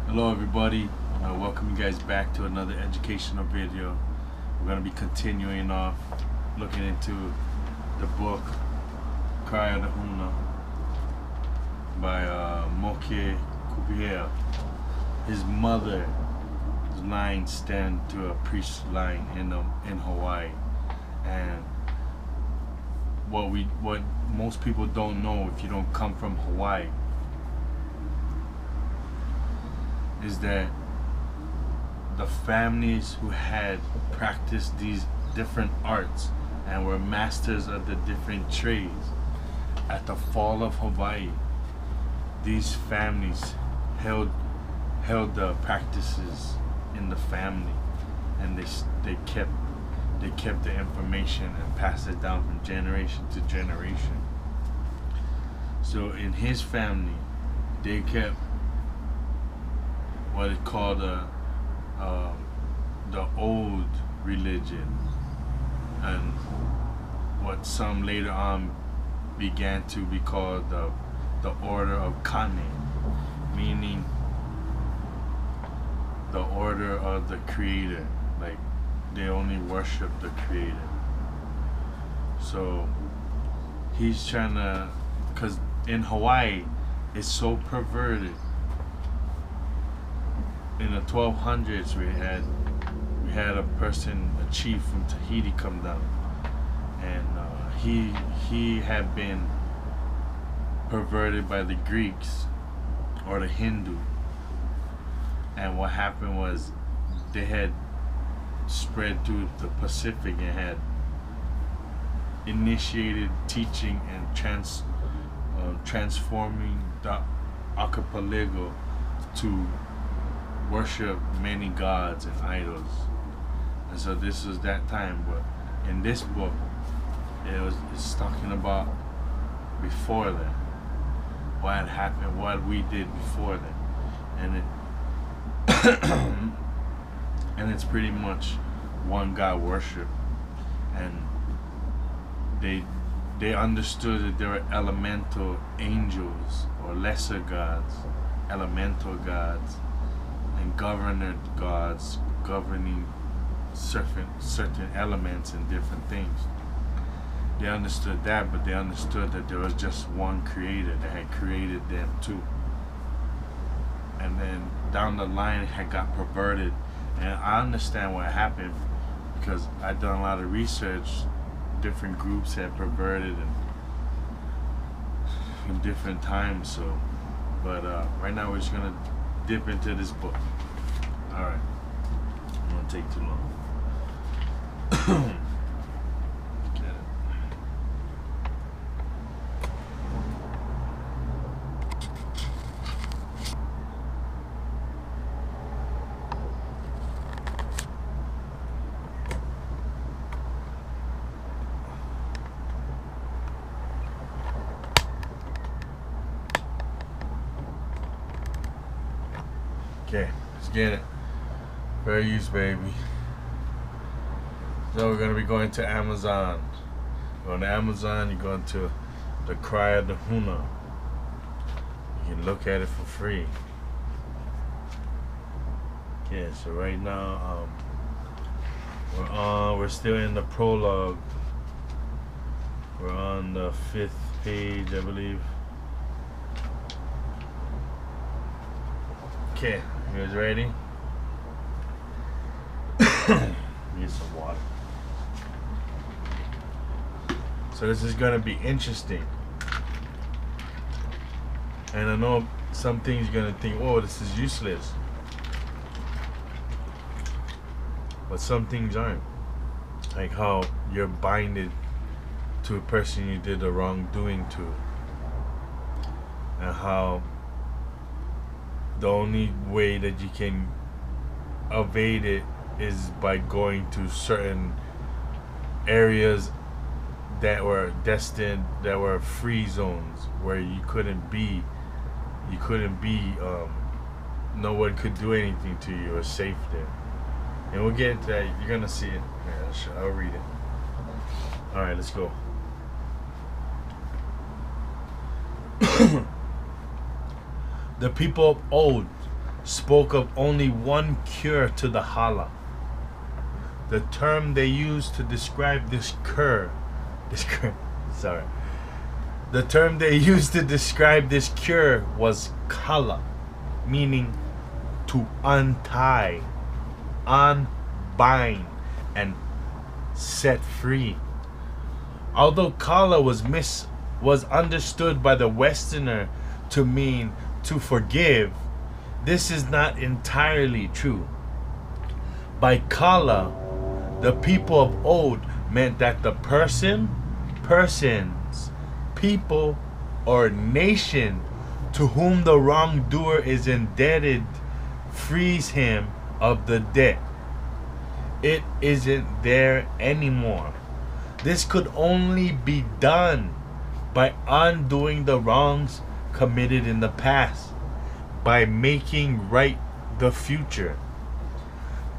Hello everybody, welcome you guys back to another educational video. We're going to be continuing off looking into the book Cry of the Huna by Moke Kupihea. His mother's line stand to a priest's line in Hawaii, and what most people don't know if you don't come from Hawaii is that the families who had practiced these different arts and were masters of the different trades at the fall of Hawaii, these families held the practices in the family, and they kept the information and passed it down from generation to generation. So in his family, they kept what is called the old religion, and what some later on began to be called the order of Kane, meaning the order of the Creator. Like, they only worship the Creator. So he's trying to, because in Hawaii it's so perverted. In the 1200s, we had a person, a chief from Tahiti, come down, and he had been perverted by the Greeks or the Hindu. And what happened was they had spread through the Pacific and had initiated teaching and transforming the archipelago to worship many gods and idols. And so this was that time. But in this book, it's talking about before that, what had happened, what we did before that, and and it's pretty much one God worship. And they understood that there were elemental angels or lesser gods, elemental gods, and governor gods governing certain elements and different things. They understood that, but they understood that there was just one creator that had created them too. And then down the line it had got perverted, and I understand what happened because I've done a lot of research. Different groups had perverted and in different times. So, but right now we're just gonna dip into this book. Alright, it won't take too long. Get it. Okay, let's get it. Fair use, baby. So we're going to be going to Amazon. Going to Amazon, you're going to the Cry of the Huna. You can look at it for free. Okay, so right now we're still in the prologue. We're on the 5th page, I believe. Okay, you guys ready? Need some water. So this is gonna be interesting, and I know some things you're gonna think, oh, this is useless, but some things aren't. Like how you're binded to a person you did the wrongdoing to, and how the only way that you can evade it is by going to certain areas that were destined, that were free zones where you couldn't be, no one could do anything to you or safe there. And we'll get into that. You're gonna see it. Yeah, I'll read it. All right, let's go. The people of old spoke of only one cure to the hala. The term they used to describe this cure, the term they used to describe this cure was kala, meaning to untie, unbind, and set free. Although kala was understood by the Westerner to mean to forgive, this is not entirely true. By kala, the people of old meant that the persons, people, or nation to whom the wrongdoer is indebted frees him of the debt. It isn't there anymore. This could only be done by undoing the wrongs committed in the past, by making right the future.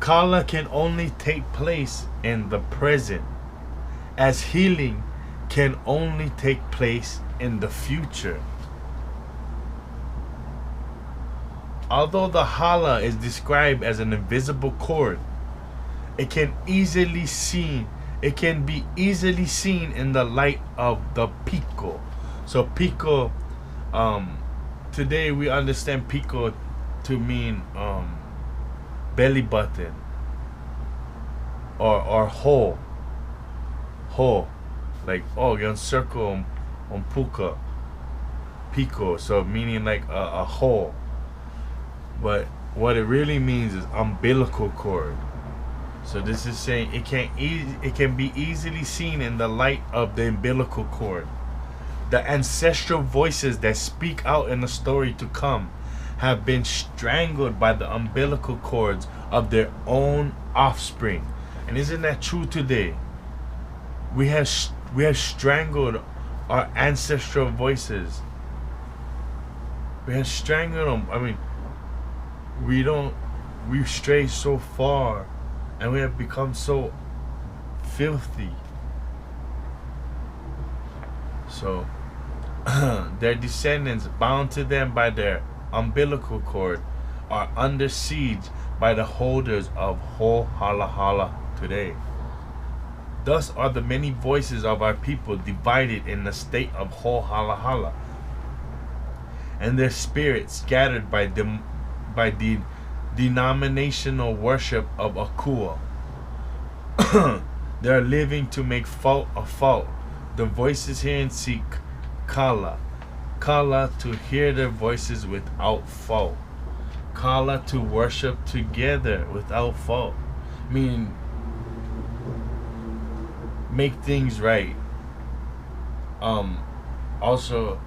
Kala can only take place in the present, as healing can only take place in the future. Although the hala is described as an invisible cord, it can be easily seen in the light of the pico. So pico, today we understand pico to mean belly button or hole, like you're on circle on puka, pico, so meaning like a hole. But what it really means is umbilical cord. So this is saying it can be easily seen in the light of the umbilical cord. The ancestral voices that speak out in the story to come have been strangled by the umbilical cords of their own offspring. And isn't that true today? We have strangled our ancestral voices. We have strangled them. I mean, we've strayed so far, and we have become so filthy. So their descendants, bound to them by their umbilical cord, are under siege by the holders of Ho Hala Hala today. Thus are the many voices of our people divided in the state of Ho Hala Hala, and their spirits scattered by the denominational worship of Akua. They are living to make fault a fault. The voices hear and seek Kala. Kala to hear their voices without fault. Kala to worship together without fault. Meaning, make things right. Also,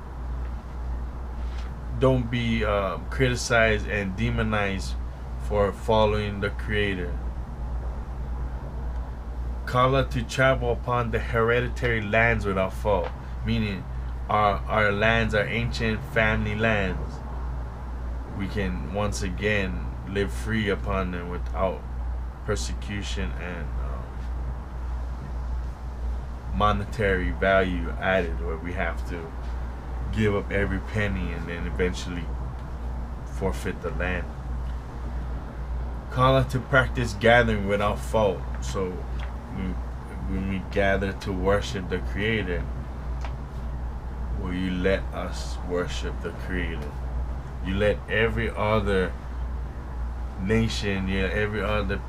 don't be criticized and demonized for following the Creator. Kala to travel upon the hereditary lands without fault, meaning our lands are ancient family lands. We can once again live free upon them without persecution and monetary value added, where we have to give up every penny and then eventually forfeit the land. Kala to practice gathering without fault. So when we gather to worship the Creator, will you let us worship the Creator? You let every other nation, every other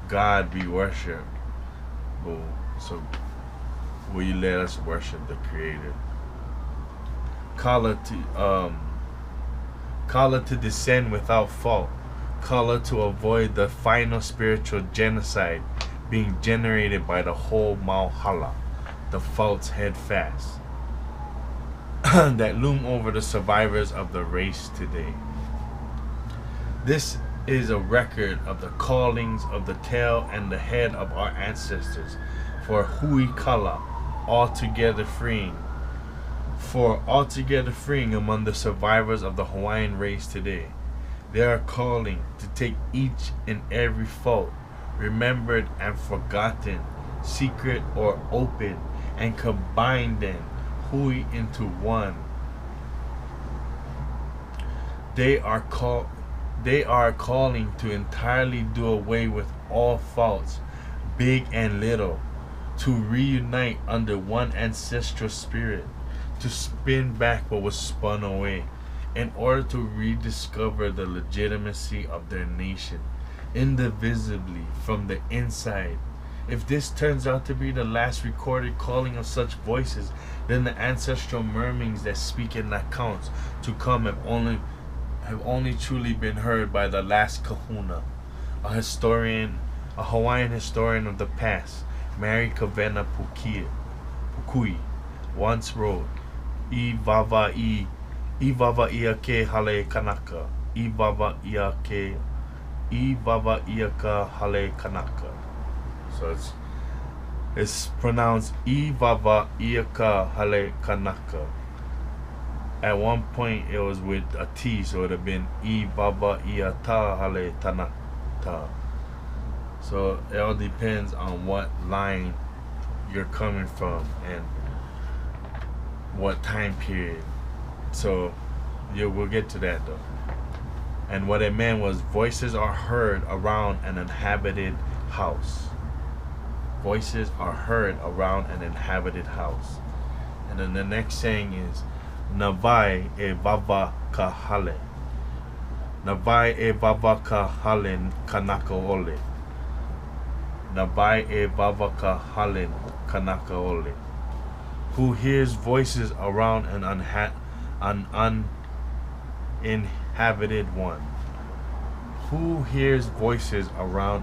God be worshipped. So will you let us worship the Creator? Kala to descend without fault. Kala to avoid the final spiritual genocide being generated by the whole Mauhala, the false head fast that loom over the survivors of the race today. This is a record of the callings of the tail and the head of our ancestors for Hui Kala, altogether freeing among the survivors of the Hawaiian race today. They are calling to take each and every fault, remembered and forgotten, secret or open, and combine them, hui, into one. They are They are calling to entirely do away with all faults, big and little, to reunite under one ancestral spirit, to spin back what was spun away, in order to rediscover the legitimacy of their nation, indivisibly from the inside. If this turns out to be the last recorded calling of such voices, then the ancestral murmurings that speak in accounts to come have only truly been heard by the last kahuna, a Hawaiian historian of the past, Mary Kavena Pukui, once wrote, I vava ia ke hale kanaka, I vava ia ka hale kanaka. So it's pronounced I vava ia ka hale kanaka. At one point it was with a T, so it would have been I vava ia ta hale tanata. So it all depends on what line you're coming from and what time period. So we'll get to that though. And what it meant was voices are heard around an inhabited house. Voices are heard around an inhabited house. And then the next saying is Navai e vava ka hale. Navai e vava ka hale kanaka ole. Navai e vava ka hale kanaka ole. Who hears voices around an uninhabited one? Who hears voices around